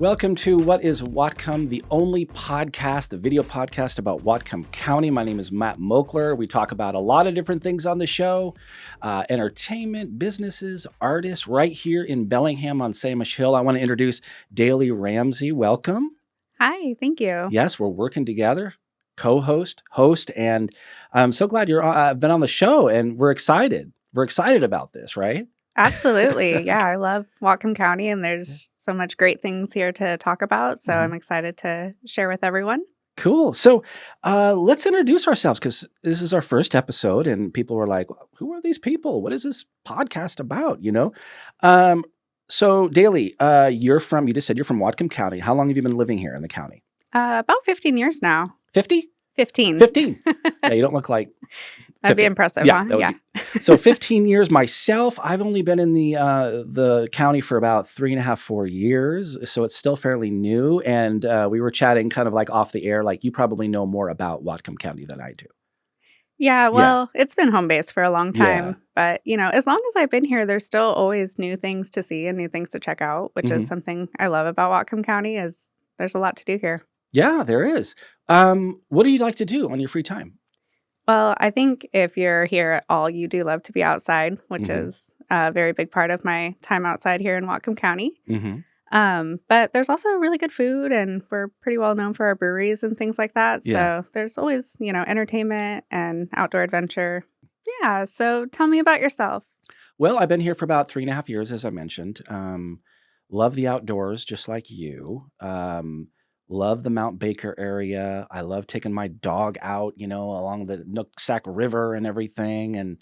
Welcome to What is Whatcom, the only podcast, the video podcast about Whatcom County. My name is Matt Moakler. We talk about a lot of different things on the show, entertainment, businesses, artists, right here in Bellingham on Samish Hill. I want to introduce Daly Ramsey. Welcome. Hi, thank you. Yes, we're working together, co-host, host, and I'm so glad you've been on the show, and we're excited. We're excited about this, right? Absolutely. Yeah, I love Whatcom County, and there's so much great things here to talk about. So I'm excited to share with everyone. Cool. So let's introduce ourselves because this is our first episode and people were like, who are these people? What is this podcast about? So Daly, you just said you're from Whatcom County. How long have you been living here in the county? About 15 years now. 50? 15. 15. Yeah, you don't look like 50. That'd be impressive, Yeah, huh? Yeah. So 15 years myself. I've only been in the county for about 3.5, 4 years. So it's still fairly new. And we were chatting kind of like off the air, like you probably know more about Whatcom County than I do. Yeah, well, it's been home base for a long time. Yeah. But, as long as I've been here, there's still always new things to see and new things to check out, which is something I love about Whatcom County is there's a lot to do here. Yeah, there is. What do you like to do on your free time? Well, I think if you're here at all, you do love to be outside, which is a very big part of my time outside here in Whatcom County. But there's also really good food, and we're pretty well known for our breweries and things like that. Yeah. So there's always, entertainment and outdoor adventure. Yeah. So tell me about yourself. Well, I've been here for about 3.5 years, as I mentioned. Love the outdoors, just like you. Love the Mount Baker area. I love taking my dog out, along the Nooksack River and everything. And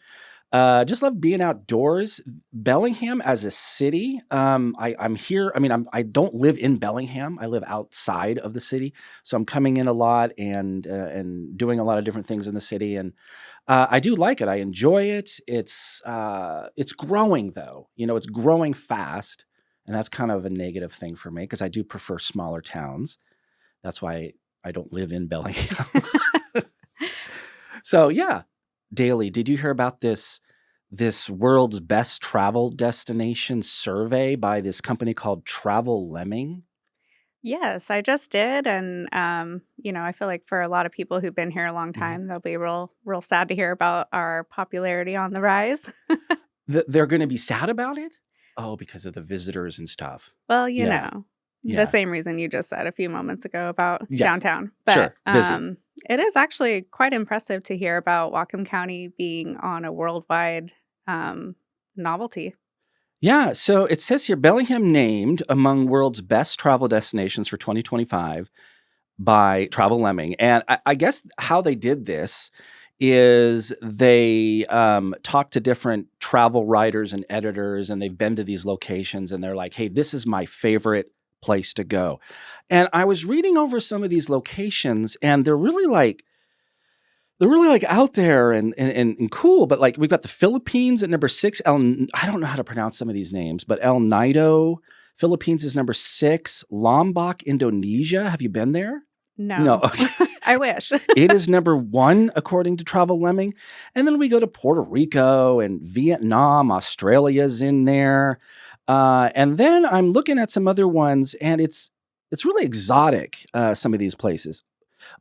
just love being outdoors. Bellingham as a city, I'm here. I mean, I don't live in Bellingham. I live outside of the city. So I'm coming in a lot and doing a lot of different things in the city. And I do like it. I enjoy it. It's growing, though. It's growing fast. And that's kind of a negative thing for me because I do prefer smaller towns. That's why I don't live in Bellingham. So yeah, Daly, did you hear about this world's best travel destination survey by this company called Travel Lemming? Yes, I just did. And, I feel like for a lot of people who've been here a long time, they'll be real sad to hear about our popularity on the rise. They're going to be sad about it? Oh, because of the visitors and stuff. Well, Yeah. the same reason you just said a few moments ago about downtown. Sure, But busy. it is actually quite impressive to hear about Whatcom County being on a worldwide novelty. Yeah, so it says here, Bellingham named among world's best travel destinations for 2025 by Travel Lemming. And I guess how they did this is they talked to different travel writers and editors, and they've been to these locations, and they're like, hey, this is my favorite place to go. And I was reading over some of these locations, and they're really like out there and cool. But like we've got the Philippines at number 6. I don't know how to pronounce some of these names, but El Nido, Philippines is number 6. Lombok, Indonesia. Have you been there? No. Okay. I wish. It is number 1 according to Travel Lemming. And then we go to Puerto Rico and Vietnam. Australia's in there. And then I'm looking at some other ones, and it's really exotic, some of these places.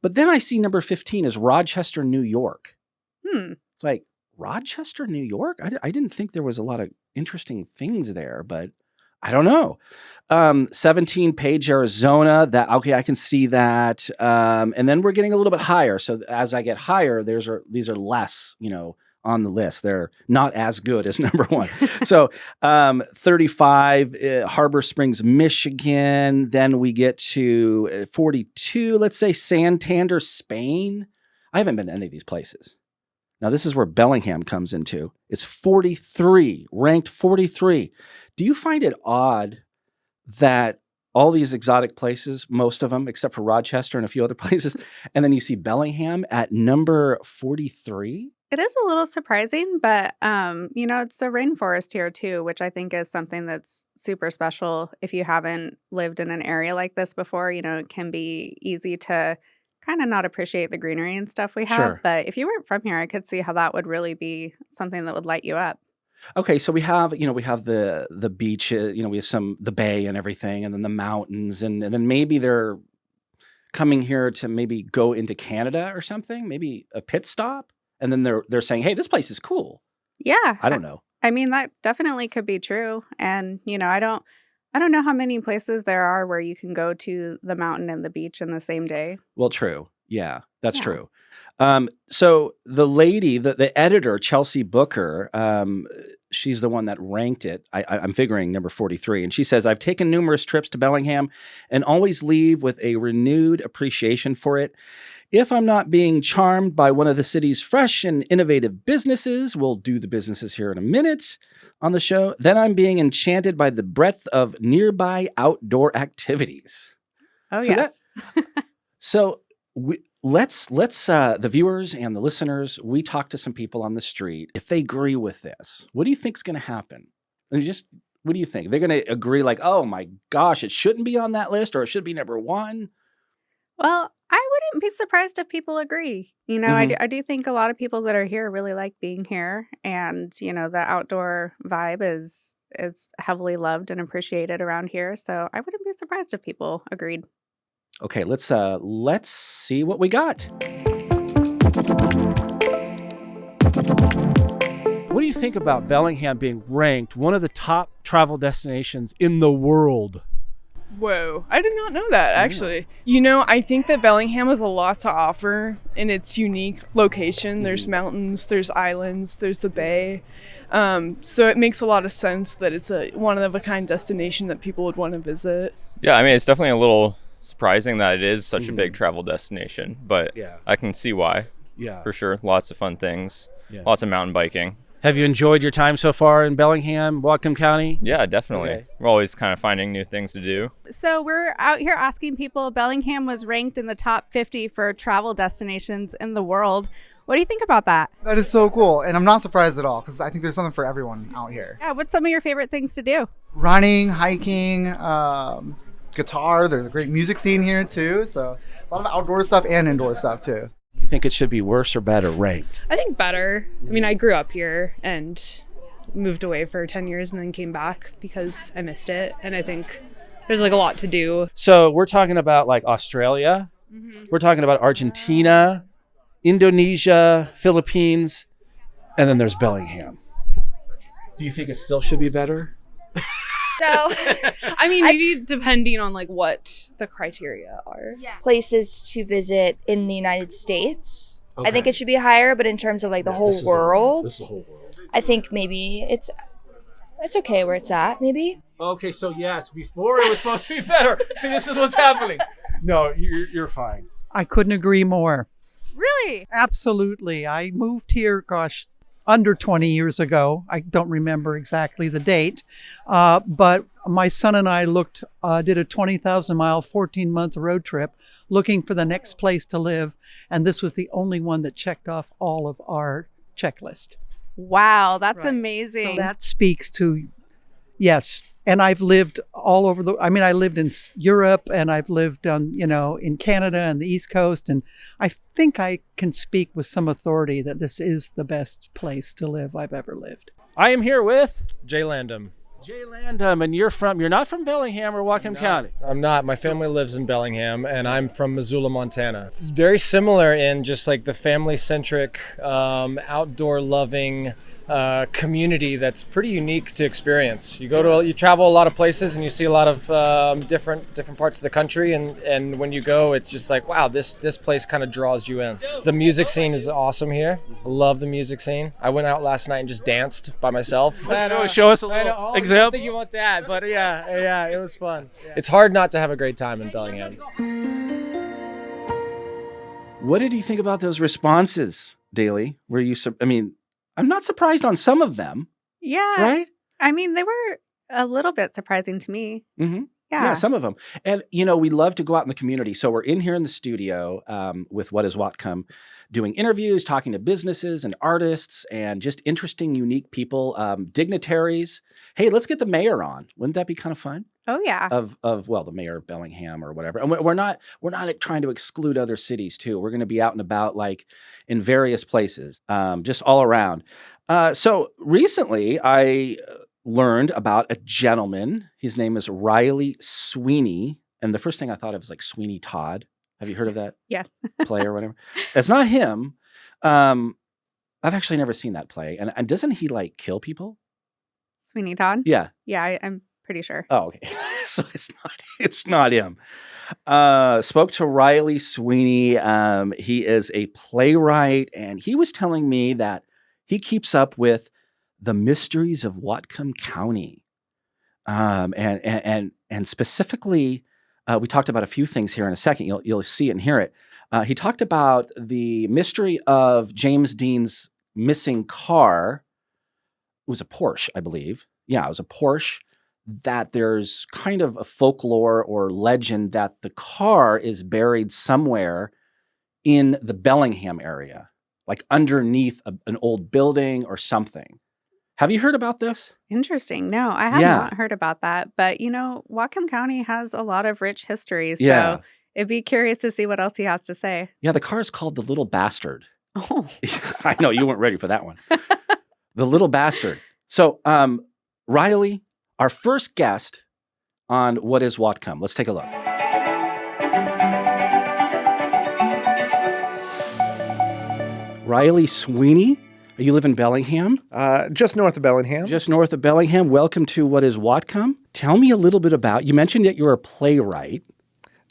But then I see number 15 is Rochester, New York. It's like, Rochester, New York? I didn't think there was a lot of interesting things there, but I don't know. 17, Page, Arizona. I can see that. And then we're getting a little bit higher. So as I get higher, these are less, on the list. They're not as good as number 1. So 35, Harbor Springs, Michigan. Then we get to 42, let's say Santander, Spain. I haven't been to any of these places. Now, this is where Bellingham comes into. It's 43, ranked 43. Do you find it odd that all these exotic places, most of them, except for Rochester and a few other places, and then you see Bellingham at number 43? It is a little surprising, but, it's a rainforest here too, which I think is something that's super special. If you haven't lived in an area like this before, it can be easy to kind of not appreciate the greenery and stuff we have. Sure. But if you weren't from here, I could see how that would really be something that would light you up. Okay, so we have the beach, we have the bay and everything, and then the mountains, and then maybe they're coming here to maybe go into Canada or something, maybe a pit stop, and then they're saying, "Hey, this place is cool." Yeah. I don't know. I mean, that definitely could be true. And, I don't know how many places there are where you can go to the mountain and the beach in the same day. Well, true. Yeah, that's Yeah. true. So the editor, Chelsea Booker, she's the one that ranked it. I'm figuring number 43. And she says, I've taken numerous trips to Bellingham and always leave with a renewed appreciation for it. If I'm not being charmed by one of the city's fresh and innovative businesses, we'll do the businesses here in a minute on the show, then I'm being enchanted by the breadth of nearby outdoor activities. Oh, So that yes. so let's the viewers and the listeners, we talk to some people on the street. If they agree with this, what do you think's going to happen? And just what do you think? They're going to agree like, "Oh my gosh, it shouldn't be on that list, or it should be number one." Well, I wouldn't be surprised if people agree. Mhm. I do think a lot of people that are here really like being here, and the outdoor vibe is heavily loved and appreciated around here. So I wouldn't be surprised if people agreed. Okay, let's see what we got. What do you think about Bellingham being ranked one of the top travel destinations in the world? Whoa, I did not know that Yeah. actually. I think that Bellingham has a lot to offer in its unique location. There's mountains, there's islands, there's the bay. So it makes a lot of sense that it's a one of a kind destination that people would want to visit. Yeah, I mean, it's definitely a little surprising that it is such a Mhm. big travel destination, but Yeah. I can see why, Yeah. for sure. Lots of fun things, Yeah. lots of mountain biking. Have you enjoyed your time so far in Bellingham, Whatcom County? Yeah, definitely. Okay. We're always kind of finding new things to do. So we're out here asking people. Bellingham was ranked in the top 50 for travel destinations in the world. What do you think about that? That is so cool, and I'm not surprised at all because I think there's something for everyone out here. Yeah, what's some of your favorite things to do? Running, hiking, guitar. There's a great music scene here too, so a lot of outdoor stuff and indoor stuff too. Do you think it should be worse or better ranked? I think better. I mean, I grew up here and moved away for 10 years and then came back because I missed it. And I think there's like a lot to do. So we're talking about like Australia. We're talking about Argentina, Indonesia, Philippines, and then there's Bellingham. Do you think it still should be better? So, I mean, maybe depending on like what the criteria are. Places to visit in the United States. I think Okay. it should be higher, but in terms of like the whole world, This is the whole world. I think maybe it's okay where it's at. Maybe. Okay, so yes, before it was supposed to be better. See, this is what's happening. No, you're fine. I couldn't agree more. Really? Absolutely. I moved here, gosh, under 20 years ago. I don't remember exactly the date. But my son and I did a 20,000 mile, 14-month road trip looking for the next place to live. And this was the only one that checked off all of our checklist. Wow, that's Right. amazing. So that speaks to, yes. And I've lived all over I lived in Europe, and I've lived in Canada and the East Coast. And I think I can speak with some authority that this is the best place to live I've ever lived. I am here with Jay Landum. Jay Landum, and you're not from Bellingham or Whatcom County. I'm not. My family lives in Bellingham, and I'm from Missoula, Montana. It's very similar in just like the family-centric, outdoor-loving community that's pretty unique to experience. You travel a lot of places, and you see a lot of different parts of the country, and when you go, it's just like, wow, this place kind of draws you in. The music scene is awesome here. I love the music scene. I went out last night and just danced by myself. Show us a I little don't example. think you want that, but yeah, it was fun. It's hard not to have a great time in Bellingham. What did you think about those responses, Daly? I'm not surprised on some of them, Yeah. right? I mean, they were a little bit surprising to me. Mm-hmm. Yeah. Yeah, some of them. And, we love to go out in the community. So we're in here in the studio with What is Whatcom, doing interviews, talking to businesses and artists and just interesting, unique people, dignitaries. Hey, let's get the mayor on. Wouldn't that be kind of fun? Oh, yeah. The mayor of Bellingham or whatever. And we're not trying to exclude other cities too. We're going to be out and about like in various places, just all around. So recently, I learned about a gentleman. His name is Riley Sweeney. And the first thing I thought of was like Sweeney Todd. Have you heard of that Yeah. play or whatever? It's not him. I've actually never seen that play. And doesn't he like kill people? Sweeney Todd? Yeah. Yeah, I'm pretty sure. Oh, okay. So it's not him. Spoke to Riley Sweeney. He is a playwright, and he was telling me that he keeps up with the mysteries of Whatcom County. And specifically, we talked about a few things here in a second. You'll see it and hear it. He talked about the mystery of James Dean's missing car. It was a Porsche, I believe. Yeah, it was a Porsche. That there's kind of a folklore or legend that the car is buried somewhere in the Bellingham area, like underneath an old building or something. Have you heard about this? Interesting. No, I have not heard about that. But, Whatcom County has a lot of rich history. So it'd be curious to see what else he has to say. Yeah, the car is called the Little Bastard. Oh. I know, you weren't ready for that one. The Little Bastard. So, Riley, our first guest on What is Whatcom. Let's take a look. Riley Sweeney, you live in Bellingham? Just north of Bellingham. Just north of Bellingham. Welcome to What is Whatcom. Tell me a little bit about, you mentioned that you're a playwright.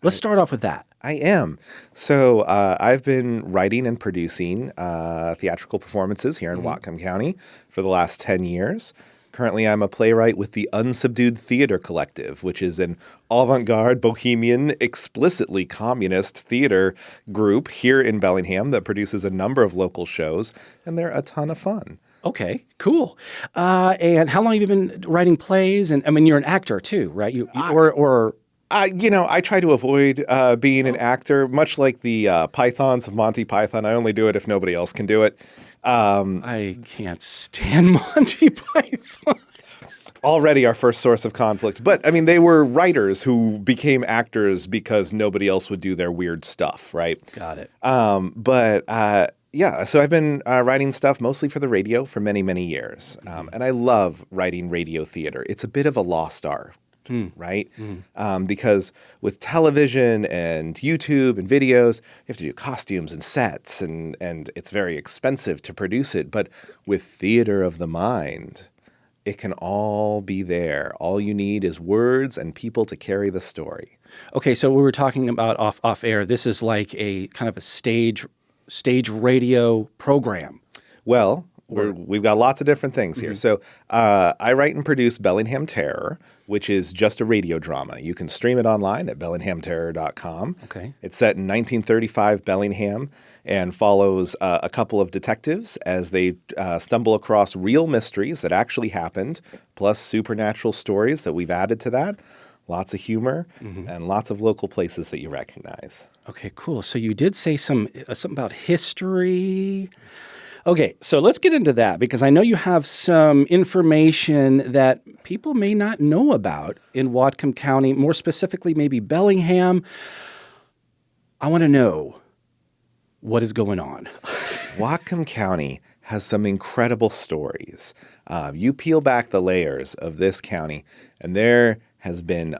Let's start off with that. I am. So I've been writing and producing theatrical performances here in Whatcom County for the last 10 years. Currently, I'm a playwright with the Unsubdued Theater Collective, which is an avant-garde, bohemian, explicitly communist theater group here in Bellingham that produces a number of local shows, and they're a ton of fun. Okay, cool. And how long have you been writing plays? And I mean, you're an actor too, right? I try to avoid being an actor, much like the Pythons of Monty Python. I only do it if nobody else can do it. I can't stand Monty Python. Already our first source of conflict. But, I mean, they were writers who became actors because nobody else would do their weird stuff, right? Got it. So I've been writing stuff mostly for the radio for many, many years. And I love writing radio theater. It's a bit of a lost art. Right? Because with television and YouTube and videos, you have to do costumes and sets, and it's very expensive to produce it. But with theater of the mind, it can all be there. All you need is words and people to carry the story. Okay, so we were talking about off air. This is like a kind of a stage radio program. Well, we've got lots of different things here. So I write and produce Bellingham Terror, which is just a radio drama. You can stream it online at bellinghamterror.com. Okay. It's set in 1935 Bellingham and follows a couple of detectives as they stumble across real mysteries that actually happened, plus supernatural stories that we've added to that. Lots of humor and lots of local places that you recognize. Okay, cool. So you did say something about history. Okay, so let's get into that because I know you have some information that people may not know about in Whatcom County, more specifically maybe Bellingham. I want to know what is going on. Whatcom County has some incredible stories. You peel back the layers of this county, and there has been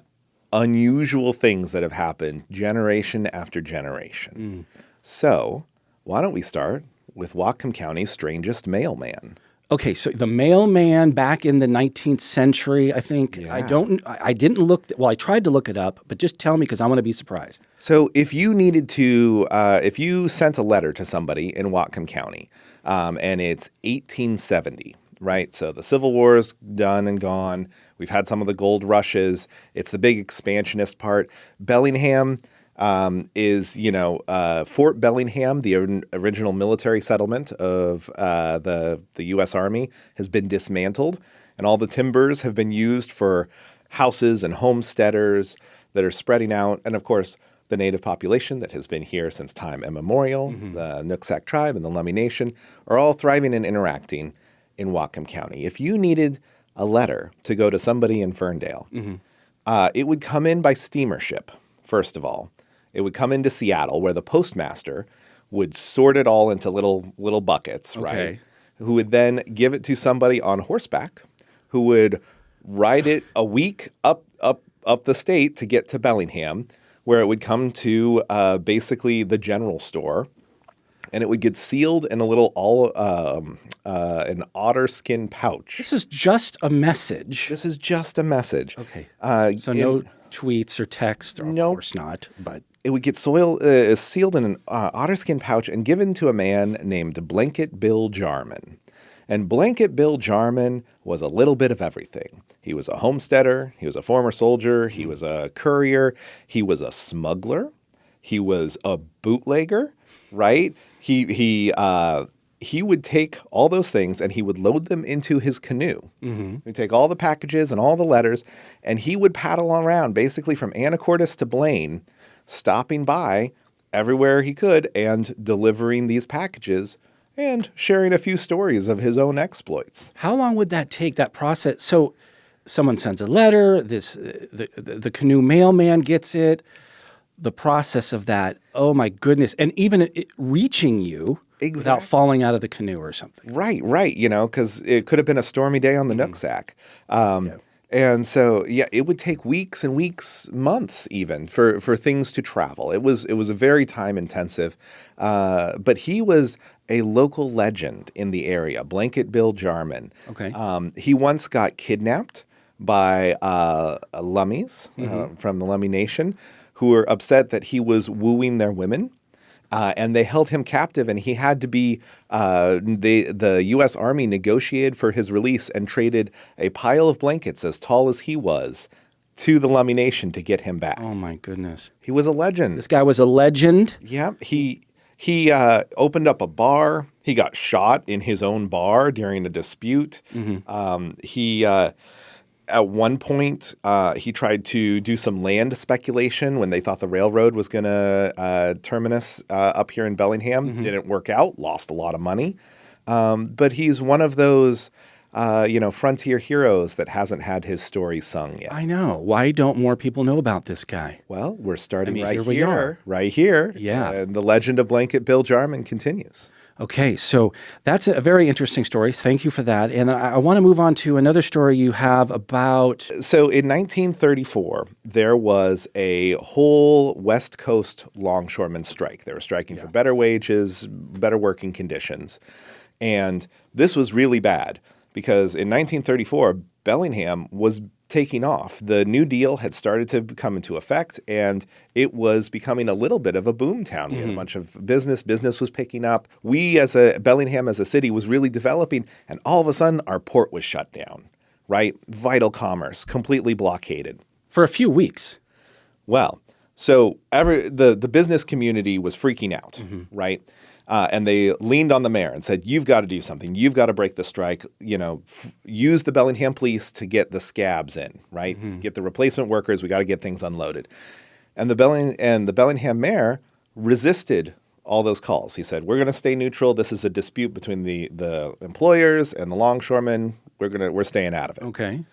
unusual things that have happened generation after generation. So why don't we start with Whatcom County's strangest mailman? Okay, so the mailman back in the 19th century, I think. Yeah. I didn't look, I tried to look it up, but just tell me because I want to be surprised. So if you needed to, if you sent a letter to somebody in Whatcom County, and it's 1870, right? So the Civil War's done and gone. We've had some of the gold rushes. It's the big expansionist part. Bellingham is, Fort Bellingham, the original military settlement of the U.S. Army, has been dismantled, and all the timbers have been used for houses and homesteaders that are spreading out. And, of course, the native population that has been here since time immemorial, the Nooksack tribe and the Lummi Nation, are all thriving and interacting in Whatcom County. If you needed a letter to go to somebody in Ferndale, it would come in by steamer ship, first of all. It would come into Seattle, where the postmaster would sort it all into little buckets, right? who would then give it to somebody on horseback who would ride it a week up the state to get to Bellingham, where it would come to basically the general store, and it would get sealed in a little an otter skin pouch. This is just a message. This is just a message. Okay. So no tweets or text, or of course not, but it would get sealed in an otterskin pouch and given to a man named Blanket Bill Jarman. And Blanket Bill Jarman was a little bit of everything. He was a homesteader. He was a former soldier. He was a courier. He was a smuggler. He was a bootlegger, right? He would take all those things and he would load them into his canoe. Mm-hmm. He'd take all the packages and all the letters, and he would paddle around basically from Anacortes to Blaine, stopping by everywhere he could and delivering these packages and sharing a few stories of his own exploits. How long would that take, that process? So someone sends a letter, the canoe mailman gets it, the process of that, oh my goodness, and even it reaching you without falling out of the canoe or something. Right, because it could have been a stormy day on the Nooksack. And so, it would take weeks and weeks, months even, for things to travel. It was a very time intensive, but he was a local legend in the area, Blanket Bill Jarman. Okay. He once got kidnapped by Lummies from the Lummie Nation, who were upset that he was wooing their women. And they held him captive, and he had to be the U.S. Army negotiated for his release and traded a pile of blankets as tall as he was to the Lummie Nation to get him back. Oh, my goodness. He was a legend. This guy was a legend? Yeah. He opened up a bar. He got shot in his own bar during a dispute. Mm-hmm. At one point, he tried to do some land speculation when they thought the railroad was going to terminus up here in Bellingham. Mm-hmm. Didn't work out, lost a lot of money. But he's one of those, frontier heroes that hasn't had his story sung yet. I know. Why don't more people know about this guy? Well, we're starting here we are. Right here. Yeah. And the legend of Blanket Bill Jarman continues. Okay, so that's a very interesting story. Thank you for that. And I want to move on to another story you have about... So in 1934, there was a whole West Coast longshoreman strike. They were striking for better wages, better working conditions. And this was really bad because in 1934, Bellingham was taking off. The New Deal had started to come into effect, and it was becoming a little bit of a boom town. We had a bunch of business was picking up. Bellingham as a city was really developing, and all of a sudden our port was shut down, right? Vital commerce, completely blockaded. For a few weeks. Well, so the business community was freaking out, right? And they leaned on the mayor and said, you've got to do something. You've got to break the strike. Use the Bellingham police to get the scabs in, right? Mm-hmm. Get the replacement workers. We got to get things unloaded. And the Bellingham mayor resisted all those calls. He said, we're going to stay neutral. This is a dispute between the employers and the longshoremen. We're staying out of it. Okay.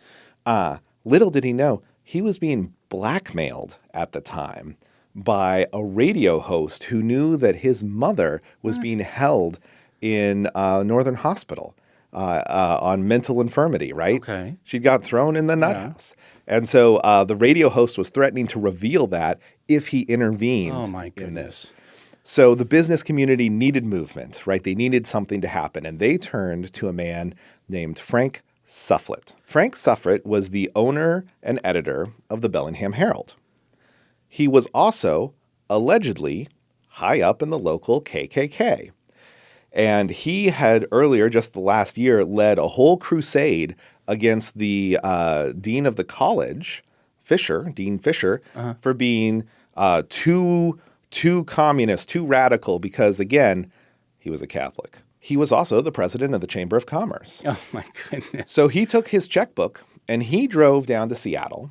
Little did he know, he was being blackmailed at the time by a radio host who knew that his mother was being held in Northern Hospital on mental infirmity, right? Okay. She got thrown in the nut house. And so the radio host was threatening to reveal that if he intervened in this. So the business community needed movement, right? They needed something to happen. And they turned to a man named Frank Sufflet. Frank Sufflet was the owner and editor of the Bellingham Herald. He was also allegedly high up in the local KKK. And he had earlier, just the last year, led a whole crusade against the dean of the college, Dean Fisher, for being too communist, too radical, because, again, he was a Catholic. He was also the president of the Chamber of Commerce. Oh, my goodness. So he took his checkbook and he drove down to Seattle.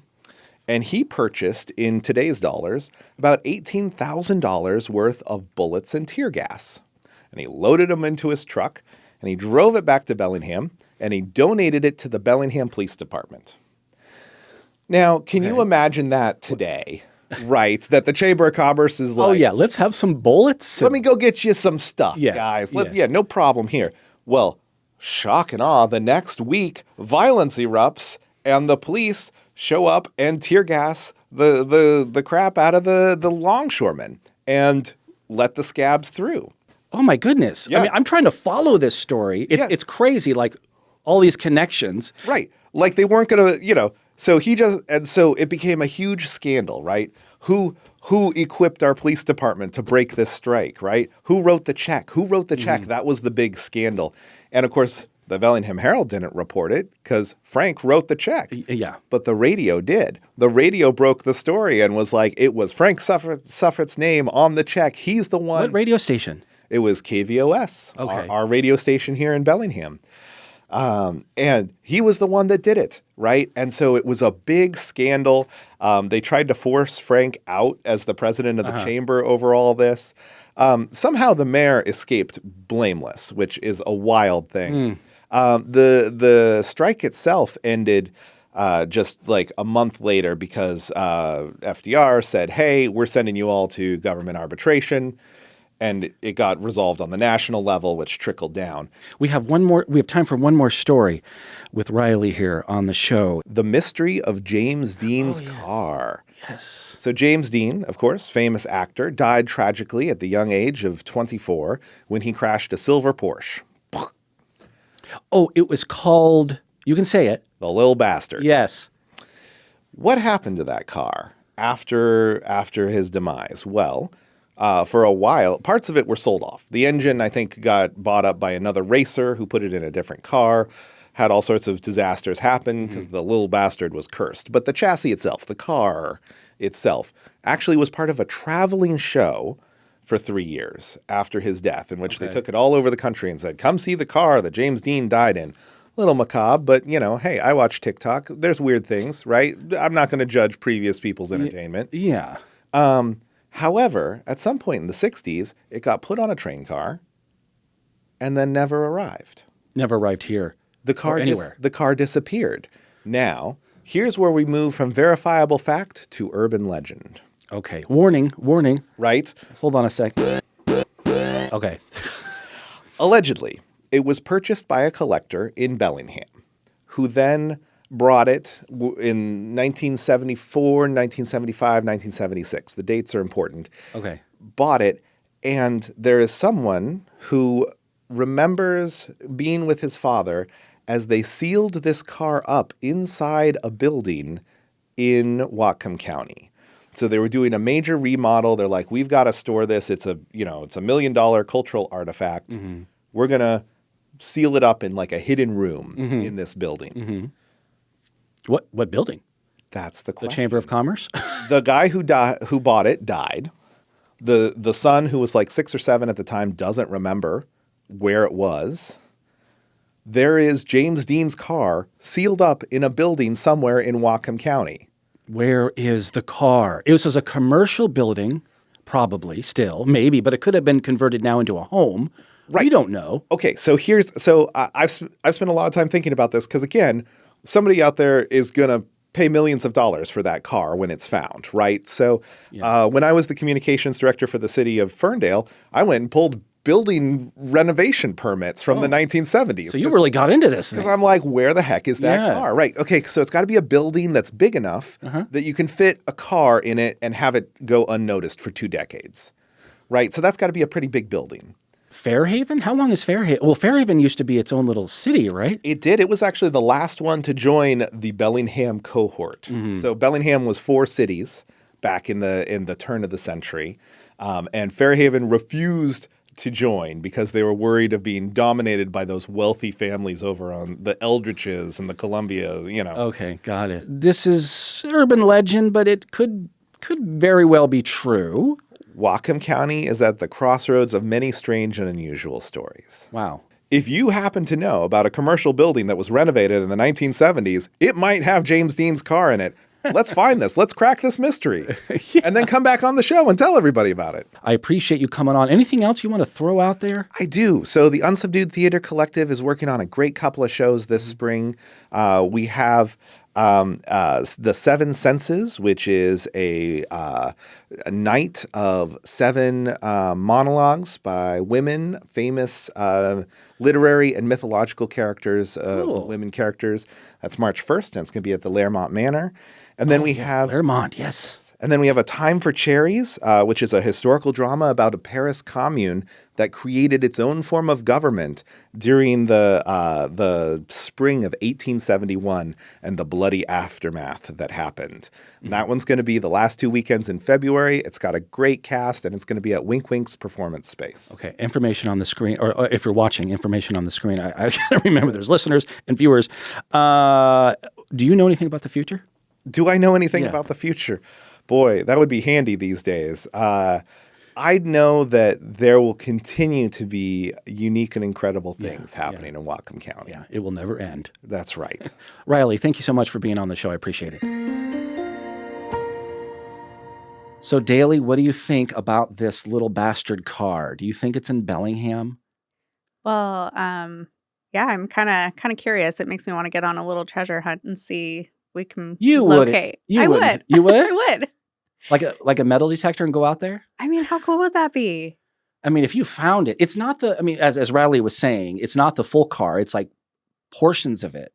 And he purchased, in today's dollars, about $18,000 worth of bullets and tear gas. And he loaded them into his truck, and he drove it back to Bellingham, and he donated it to the Bellingham Police Department. Now, can you imagine that today, right? That the Chamber of Commerce is like... Oh, yeah, let's have some bullets. Let me go get you some stuff, guys. No problem here. Well, shock and awe, the next week, violence erupts and the police show up and tear gas the crap out of the longshoremen and let the scabs through. Oh my goodness. Yeah. I mean, I'm trying to follow this story. It's crazy, like all these connections. Right. Like they weren't going to, so so it became a huge scandal, right? Who equipped our police department to break this strike, right? Who wrote the check? Who wrote the check? That was the big scandal. And of course, the Bellingham Herald didn't report it because Frank wrote the check. Yeah. But the radio did. The radio broke the story and was like, it was Frank Suffert's name on the check. He's the one. What radio station? It was KVOS, Okay. our radio station here in Bellingham. And he was the one that did it, right? And so it was a big scandal. They tried to force Frank out as the president of the chamber over all this. Somehow the mayor escaped blameless, which is a wild thing. The strike itself ended just like a month later because FDR said, hey, we're sending you all to government arbitration. And it got resolved on the national level, which trickled down. We have time for one more story with Riley here on the show. The mystery of James Dean's car. Yes. So James Dean, of course, famous actor, died tragically at the young age of 24 when he crashed a silver Porsche. Oh, it was called, you can say it. The Little Bastard. Yes. What happened to that car after his demise? Well, for a while, parts of it were sold off. The engine, I think, got bought up by another racer who put it in a different car, had all sorts of disasters happen because the Little Bastard was cursed. But the chassis itself, the car itself, actually was part of a traveling show for 3 years after his death, in which they took it all over the country and said, come see the car that James Dean died in. Little macabre, but, hey, I watch TikTok. There's weird things, right? I'm not going to judge previous people's entertainment. Yeah. However, at some point in the 60s, it got put on a train car and then never arrived. Never arrived here. The car anywhere. The car disappeared. Now, here's where we move from verifiable fact to urban legend. Okay. Warning. Right? Hold on a sec. Okay. Allegedly, it was purchased by a collector in Bellingham, who then brought it in 1974, 1975, 1976. The dates are important. Okay. Bought it, and there is someone who remembers being with his father as they sealed this car up inside a building in Whatcom County. So they were doing a major remodel. They're like, we've got to store this. It's a $1 million cultural artifact. We're going to seal it up in like a hidden room in this building. What building? That's the question. The Chamber of Commerce? The guy who bought it died. The son, who was like 6 or 7 at the time, doesn't remember where it was. There is James Dean's car sealed up in a building somewhere in Whatcom County. Where is the car? It was a commercial building, probably still, maybe, but it could have been converted now into a home. Right. We don't know. Okay, so I've spent a lot of time thinking about this because, again, somebody out there is going to pay millions of dollars for that car when it's found, right? So when I was the communications director for the city of Ferndale, I went and pulled building renovation permits from the 1970s. So you really got into this because thing. I'm like, where the heck is that car? Right. Okay, so it's got to be a building that's big enough that you can fit a car in it and have it go unnoticed for 2 decades. Right? So that's got to be a pretty big building. Fairhaven? How long is Fairhaven? Well, Fairhaven used to be its own little city, right? It did. It was actually the last one to join the Bellingham cohort. So Bellingham was 4 cities back in the turn of the century, and Fairhaven refused to join because they were worried of being dominated by those wealthy families over on the Eldritches and the Columbia. Okay, got it. This is urban legend, but it could very well be true. Whatcom County is at the crossroads of many strange and unusual stories. Wow. If you happen to know about a commercial building that was renovated in the 1970s, it might have James Dean's car in it. Let's find this. Let's crack this mystery. And then come back on the show and tell everybody about it. I appreciate you coming on. Anything else you want to throw out there? I do. So the Unsubdued Theater Collective is working on a great couple of shows this spring. We have The Seven Senses, which is a night of 7 monologues by women, famous literary and mythological characters, Cool. women characters. That's March 1st, and it's going to be at the Laremont Manor. And then we have Claremont, yes. And then we have A Time for Cherries, which is a historical drama about a Paris commune that created its own form of government during the spring of 1871 and the bloody aftermath that happened. And that one's going to be the last 2 weekends in February. It's got a great cast, and it's going to be at Wink Wink's Performance Space. Okay, information on the screen, or if you're watching, information on the screen. I gotta remember there's listeners and viewers. Do you know anything about the future? Do I know anything about the future? Boy, that would be handy these days. I know that there will continue to be unique and incredible things happening in Whatcom County. Yeah, it will never end. That's right. Riley, thank you so much for being on the show. I appreciate it. So, Daly, what do you think about this little bastard car? Do you think it's in Bellingham? Well, yeah, I'm kind of curious. It makes me want to get on a little treasure hunt and see we can locate. You I would. would. You would? I would. Like a metal detector and go out there? I mean, how cool would that be? I mean, if you found it, it's not as Riley was saying, it's not the full car. It's like portions of it.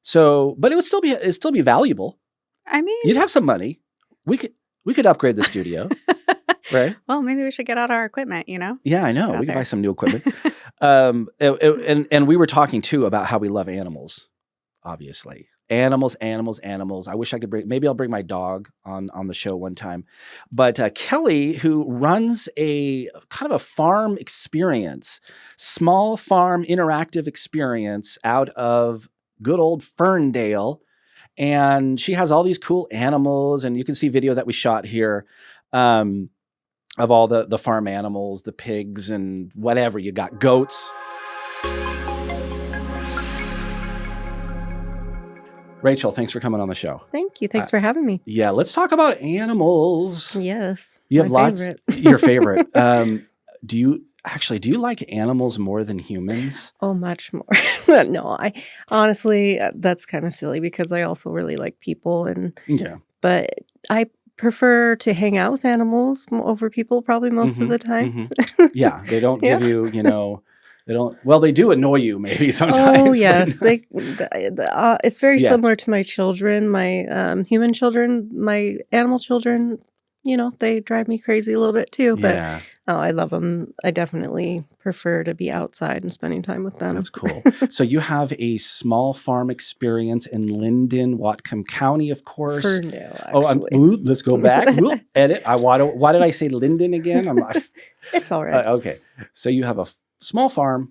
So, but it'd still be valuable. I mean, You'd have some money. We could upgrade the studio, right? Well, maybe we should get out our equipment, you know? Yeah, I know. Out We could there. buy some new equipment. And we were talking too about how we love animals, obviously. Animals. I wish I could maybe I'll bring my dog on the show one time. But Kelly, who runs a kind of a farm experience, small farm interactive experience out of good old Ferndale. And she has all these cool animals, and you can see video that we shot here of all the farm animals, the pigs and whatever. You got goats. Rachel, thanks for coming on the show. Thank you. Thanks for having me. Yeah, let's talk about animals. Yes. You have my lots. favorite. Your favorite. Do you like animals more than humans? Oh, much more. No, I honestly, that's kind of silly because I also really like people but I prefer to hang out with animals over people probably most of the time. Yeah, they don't give you, they don't. Well, they do annoy you maybe sometimes. Oh yes, it's very similar to my children, my human children, my animal children. They drive me crazy a little bit too, but I love them. I definitely prefer to be outside and spending time with them. That's cool. So you have a small farm experience in Linden, Whatcom County, of course. Ferndale, actually. Let's go back. Edit. Why did I say Linden again? It's all right. Okay. So you have a small farm,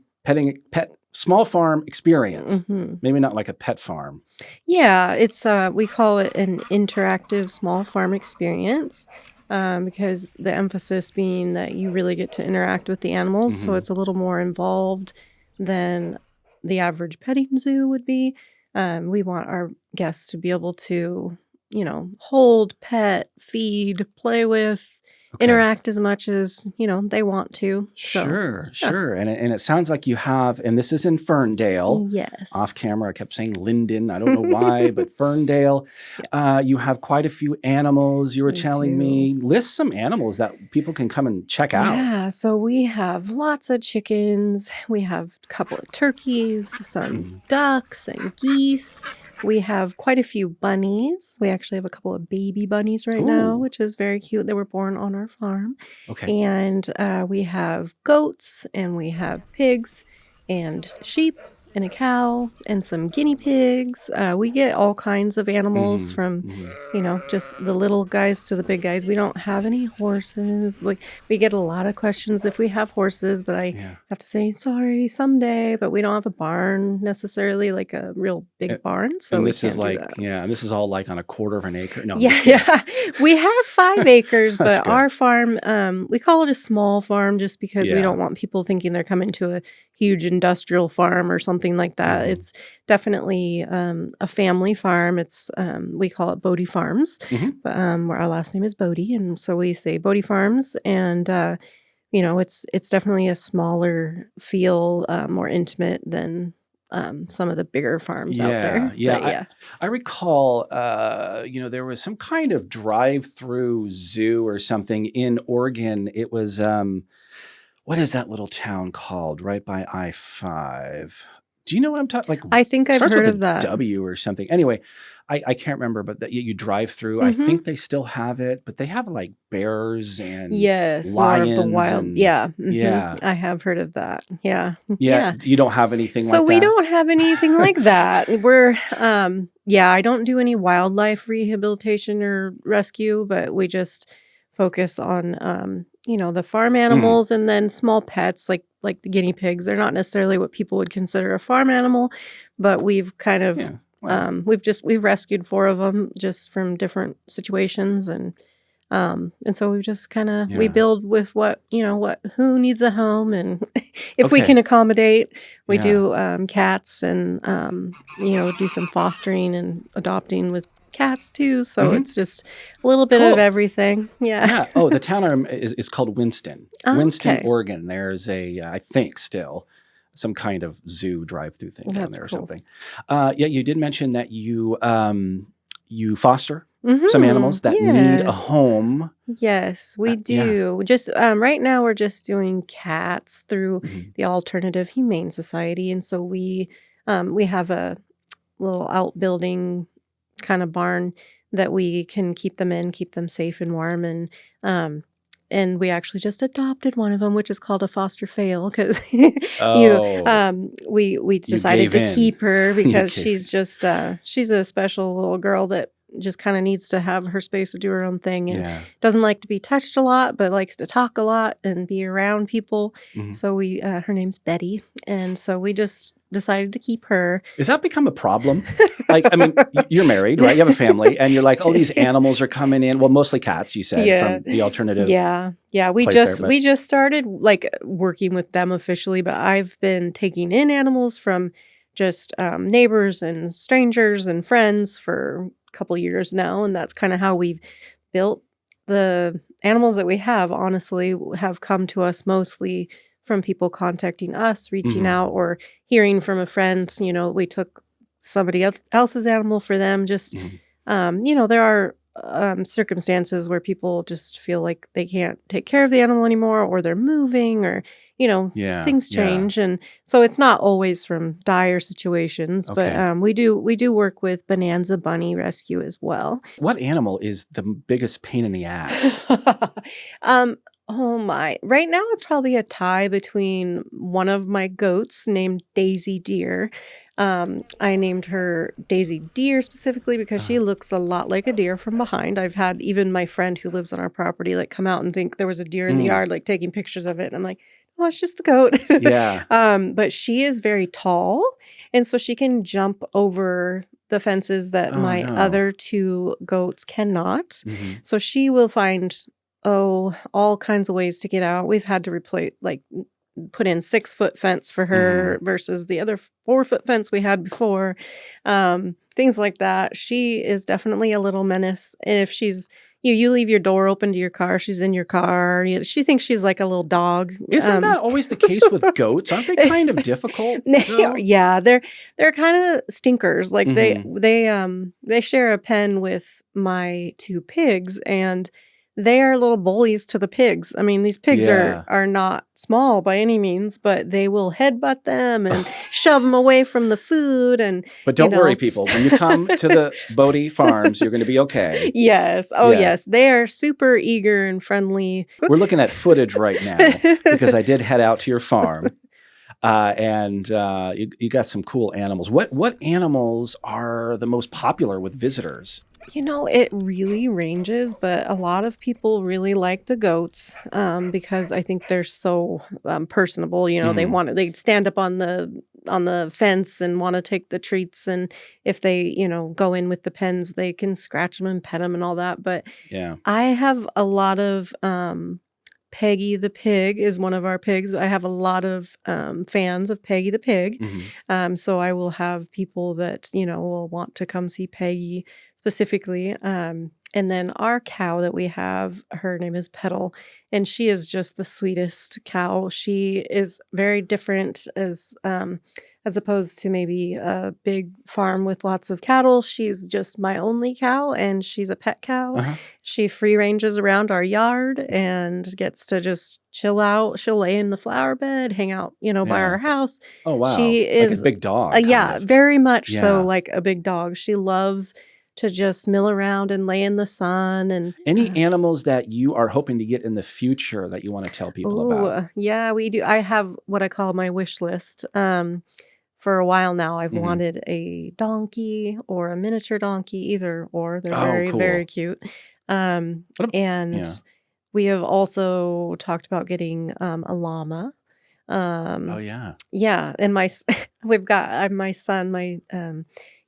small farm experience. Maybe not like a pet farm. Yeah, it's we call it an interactive small farm experience because the emphasis being that you really get to interact with the animals, so it's a little more involved than the average petting zoo would be. We want our guests to be able to, hold, pet, feed, play with, interact as much as they want to. Sure. And it sounds like you have, and this is in Ferndale. Yes. Off camera, I kept saying Linden. I don't know why, but Ferndale. You have quite a few animals. You were telling me. List some animals that people can come and check out. Yeah. So we have lots of chickens. We have a couple of turkeys, some ducks and geese. We have quite a few bunnies. We actually have a couple of baby bunnies right now, which is very cute. They were born on our farm. Okay. And we have goats, and we have pigs, and sheep, and a cow, and some guinea pigs. We get all kinds of animals from, just the little guys to the big guys. We don't have any horses. We get a lot of questions if we have horses, but I have to say, sorry, someday. But we don't have a barn necessarily, like a real big barn. So and we this is can't do like, that. this is all like on a quarter of an acre. No, Yeah. We have 5 acres, That's but good. our farm, we call it a small farm just because we don't want people thinking they're coming to a huge industrial farm or something like that. It's definitely a family farm. It's we call it Bodie Farms, but where our last name is Bodie, and so we say Bodie Farms. And it's definitely a smaller feel, more intimate than some of the bigger farms out Yeah, there. yeah. But yeah. I recall, there was some kind of drive-through zoo or something in Oregon. It was, what is that little town called right by I-5? Do you know what I'm talking? Like, I think it I've starts heard with of a that. W or something. Anyway, I can't remember, but that you drive through. I Hmm. think they still have it, but they have like bears and Yes, more of the lions wild. and Yeah. yeah, I have heard of that. Yeah. yeah. Yeah. You don't have anything So like we that? don't have anything like that. Yeah, I don't do any wildlife rehabilitation or rescue, but we just focus on, the farm Mhm. animals and then small pets like the guinea pigs. They're not necessarily what people would consider a farm animal, but we've kind of, Yeah. Wow. we've rescued 4 of them just from different situations and so we just kind of we Yeah. build with who needs a home and if we Okay. can accommodate, we Yeah. do cats and do some fostering and adopting with cats too. So Hmm. it's just a little bit of Cool. everything. Yeah. Yeah. Oh, the town is called Winston. Oh, Winston, okay. Oregon. There's I think still some kind of zoo drive-through thing down That's there or cool. something. Yeah, you did mention that you foster some animals that need a Yes. home. Yes, we Yeah. do. Just right now, we're just doing cats through Mhm. the Alternative Humane Society, and so we have a little outbuilding kind of barn that we can keep them in, keep them safe and warm, and we actually just adopted one of them, which is called a foster fail because Oh, we you decided gave to in. keep her You because gave she's just she's a special little girl that just kind of needs to have her space to do her own thing and Yeah. doesn't like to be touched a lot, but likes to talk a lot and be around people. Mhm. So her name's Betty, and so we just decided to keep her. Has that become a problem? Like, I mean, you're married, right? You have a family, and you're like, oh, these animals are coming in. Well, mostly cats, you said, Yeah. from the alternative Yeah. We place there. just But we just started like working with them officially, but I've been taking in animals from just neighbors and strangers and friends for a couple years now, and that's kind of how we've built the animals that we have. Honestly, have come to us mostly from people contacting us, reaching Mhm. out, or hearing from a friend. We took somebody else's animal for them. Just Mhm. there are circumstances where people just feel like they can't take care of the animal anymore, or they're moving, or Yeah. things Yeah. change, and so it's not always from dire situations. But Okay. we do work with Bonanza Bunny Rescue as well. What animal is the biggest pain in the ass? Oh my! Right now, it's probably a tie between one of my goats named Daisy Deer. I named her Daisy Deer specifically because she looks a lot like a deer from behind. I've had even my friend who lives on our property like come out and think there was a deer in the Mm. yard, like taking pictures of it. And I'm like, oh, it's just the goat. Yeah. But she is very tall, and so she can jump over the fences that Oh, my no. other 2 goats cannot. Mhm. So she will find all kinds of ways to get out. We've had to replace put in 6-foot fence for her versus the other 4-foot fence we had before. Things like that. She is definitely a little menace. And if you leave your door open to your car, she's in your car. She thinks she's like a little dog. Isn't that always the case with goats? Aren't they kind of difficult, though? Yeah, they're kind of stinkers. Like Mhm. they share a pen with my 2 pigs, and they are little bullies to the pigs. I mean, these pigs Yeah. are not small by any means, but they will headbutt them and shove them away from the food. And But don't worry, people. When you come to the Bodie Farms, you're going to be okay. yes, oh Yeah. yes, they are super eager and friendly. We're looking at footage right now because I did head out to your farm, and you got some cool animals. What animals are the most popular with visitors? It really ranges, but a lot of people really like the goats because I think they're so personable. Mhm. They stand up on the fence and want to take the treats, and if they go in with the pens, they can scratch them and pet them and all that. But Yeah. I have a lot of Peggy the pig is one of our pigs. I have a lot of fans of Peggy the pig. Mhm. So I will have people that, will want to come see Peggy specifically. And then our cow that we have, her name is Petal, and she is just the sweetest cow. She is very different as opposed to maybe a big farm with lots of cattle. She's just my only cow, and she's a pet cow. Uh-huh. She free ranges around our yard and gets to just chill out. She'll lay in the flower bed, hang out, by Yeah. our house. Oh, wow. She Like a is big dog. kind yeah, of. very much so Yeah. like a big dog. She loves to just mill around and lay in the sun and Any animals that you are hoping to get in the future that you want to tell people about? yeah, we do. I have what I call my wish list. For a while now, I've Mhm. wanted a donkey or a miniature donkey, either or. They're Oh, very, very cool. cute. What And Yeah. we have also talked about getting a llama. Oh, yeah. Yeah, and we've got my son, my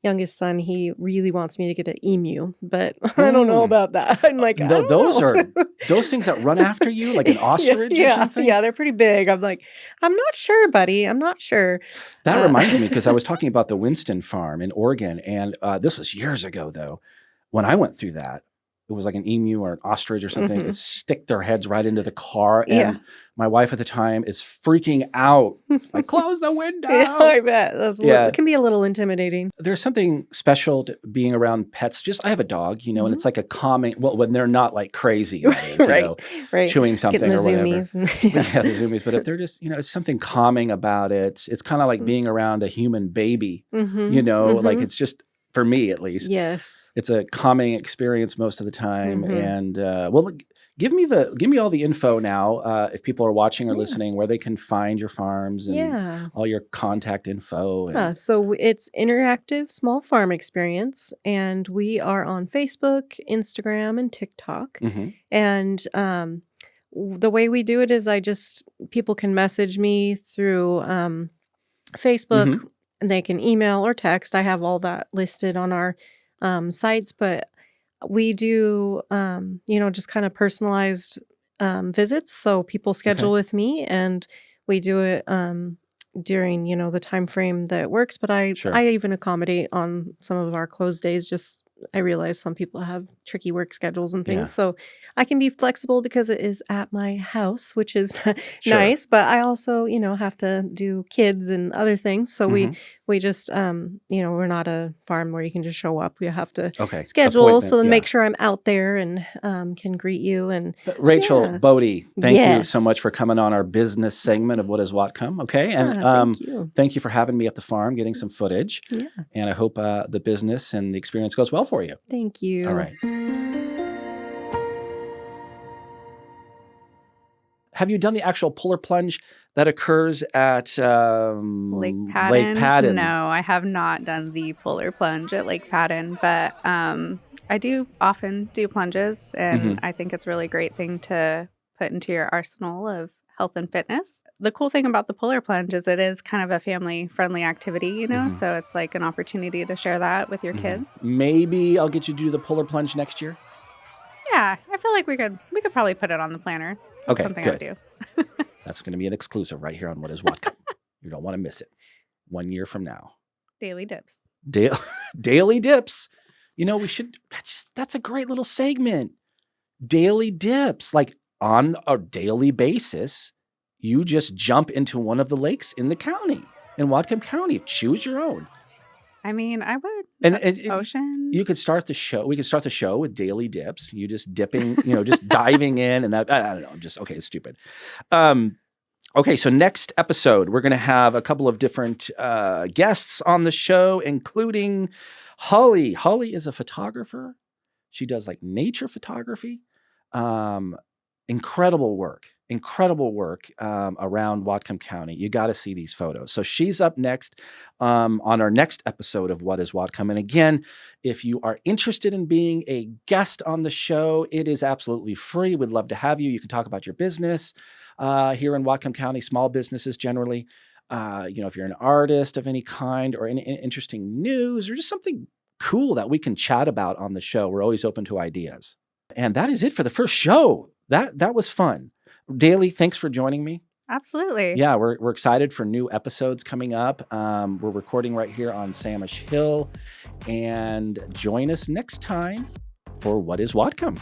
youngest son. He really wants me to get an emu, but I don't know Mm. about that. I'm like, I don't Those know. are those things that run after you like an ostrich or yeah, something? yeah, they're pretty big. I'm like, I'm not sure, buddy. I'm not sure. That Uh, reminds me, because I was talking about the Winston farm in Oregon, and this was years ago, though. When I went through that, it was like an emu or an ostrich or something. Mhm. Stick their heads right into the car, and Yeah. my wife at the time is freaking out, like, close the window. Yeah, I bet Yeah. it can be a little intimidating. There's something special to being around pets. Just I have a dog, and it's like a calming. Well, when they're not like crazy, that is, Right, right. chewing something Getting the or whatever. zoomies. Yeah, the zoomies. But if they're just, it's something calming about it. It's kind of like being around a human baby. Mhm, Like mhm. it's just for me at least. Yes. It's a calming experience most of the time. Mhm. And look, give me all the info now. If people are watching or Yeah. listening, where they can find your farms and Yeah. all your contact info. Yeah, And, so it's Interactive Small Farm Experience, and we are on Facebook, Instagram, and TikTok. Mhm. And the way we do it is people can message me through Facebook, Mhm. and they can email or text. I have all that listed on our sites, but we do, just kind of personalized visits. So people schedule with me, and we do it during, the time frame that works. But I Sure. even accommodate on some of our closed days. Just I realize some people have tricky work schedules and things, Yeah. so I can be flexible because it is at my house, which is Sure. nice. But I also, have to do kids and other things. So Mhm. we just, we're not a farm where you can just show up. We have to Okay. schedule, Appointment, so then yeah. make sure I'm out there and can greet you. And Rachel Yeah. Bodie, thank you so Yes. much for coming on our business segment of What is Whatcom. Okay. And thank you. thank you for having me at the farm, getting some footage. Yeah, And I hope the business and the experience goes well for you. thank you. All right. Have you done the actual puller plunge that occurs at Lake Padden. Lake Padden? No, I have not done the polar plunge at Lake Padden, but I do often do plunges, and Mhm. I think it's a really great thing to put into your arsenal of health and fitness. The cool thing about the polar plunge is it is kind of a family-friendly activity, Mhm. so it's like an opportunity to share that with your Mhm. kids. Maybe I'll get you to do the puller plunge next year. Yeah, I feel like we could probably put it on the planner. That's Okay, something good. I would do. That's going to be an exclusive right here on What is Whatcom. You don't want to miss it. 1 year from now. Daily dips. Da- Daily dips. We should, that's a great little segment. Daily dips. Like on a daily basis, you just jump into one of the lakes in the county, in Whatcom County. Choose your own. I mean, I would. And Ocean. you could start the show. We could start the show with daily dips. You just dipping, just diving in, and that I don't know. I'm just okay. It's stupid. Okay, so next episode we're going to have a couple of different guests on the show, including Holly. Holly is a photographer. She does like nature photography. Incredible work around Whatcom County. You got to see these photos. So she's up next on our next episode of What is Whatcom. And again, if you are interested in being a guest on the show, it is absolutely free. We'd love to have you. You can talk about your business here in Whatcom County, small businesses generally. If you're an artist of any kind or any interesting news or just something cool that we can chat about on the show, we're always open to ideas. And that is it for the first show. That was fun. Daly, thanks for joining me. Absolutely. Yeah, we're excited for new episodes coming up. We're recording right here on Samish Hill. And join us next time for What is Whatcom.